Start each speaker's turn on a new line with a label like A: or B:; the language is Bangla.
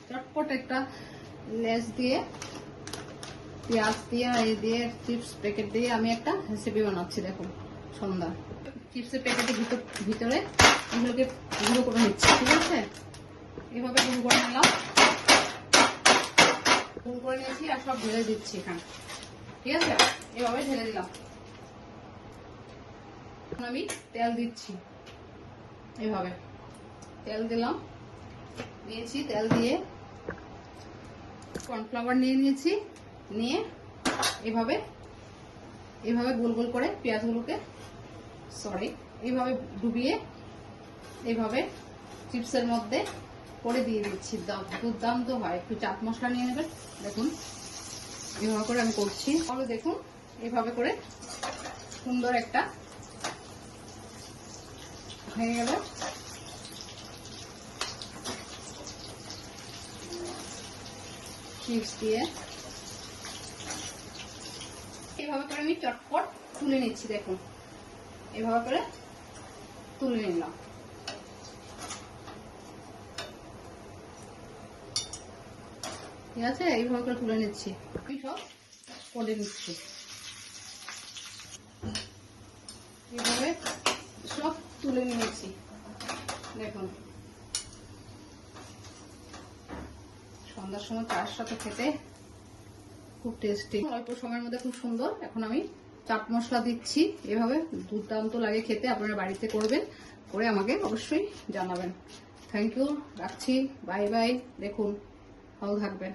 A: চটপট একটা লেস দিয়ে পেঁয়াজ দিয়ে এই দিয়ে চিপস প্যাকেট দিয়ে আমি একটা রেসিপি বানাচ্ছি। দেখুন সন্ধ্যা চিপসের প্যাকেটের ভিতরে এগুলোকে গুঁড়ো করে নিচ্ছি। ঠিক আছে, এভাবে গুঁড়ো করে নিলাম, গুঁড়ো করে নিয়েছি আর সব ঢেলে দিচ্ছি এখানে। ঠিক আছে, এভাবে ঢেলে দিলাম। এখন আমি তেল দিচ্ছি, এভাবে তেল দিলাম, দিয়েছি তেল দিয়ে কর্নফ্লাওয়ার নিয়ে নিয়েছি, নিয়ে এভাবে এভাবে গোল গোল করে পেঁয়াজগুলোকে এইভাবে ডুবিয়ে এইভাবে চিপসের মধ্যে করে দিয়ে দিচ্ছি। দুর্দান্ত হয়। একটু চাট মশলা নিয়ে নেবেন। দেখুন এভাবে করে আমি করছি। তাহলে দেখুন এভাবে করে সুন্দর একটা হয়ে গেল। চিপস দিয়ে এভাবে করে আমি চটপট তুলে নিচ্ছি। দেখুন এভাবে করে তুলে নিলাম। ঠিক আছে, এইভাবে করে তুলে নিচ্ছি। আমি সব করে নিচ্ছি, এইভাবে সব তুলে নিয়েছি। দেখুন সন্ধ্যার সময় চায়ের সাথে খেতে খুব টেস্টি, অল্প সময়ের মধ্যে খুব সুন্দর। এখন আমি চাট মশলা দিচ্ছি, এভাবে দুর্দান্ত লাগে খেতে। আপনারা বাড়িতে করবেন, করে আমাকে অবশ্যই জানাবেন। থ্যাংক ইউ, রাখছি, বাই বাই। দেখুন ভালো থাকবেন।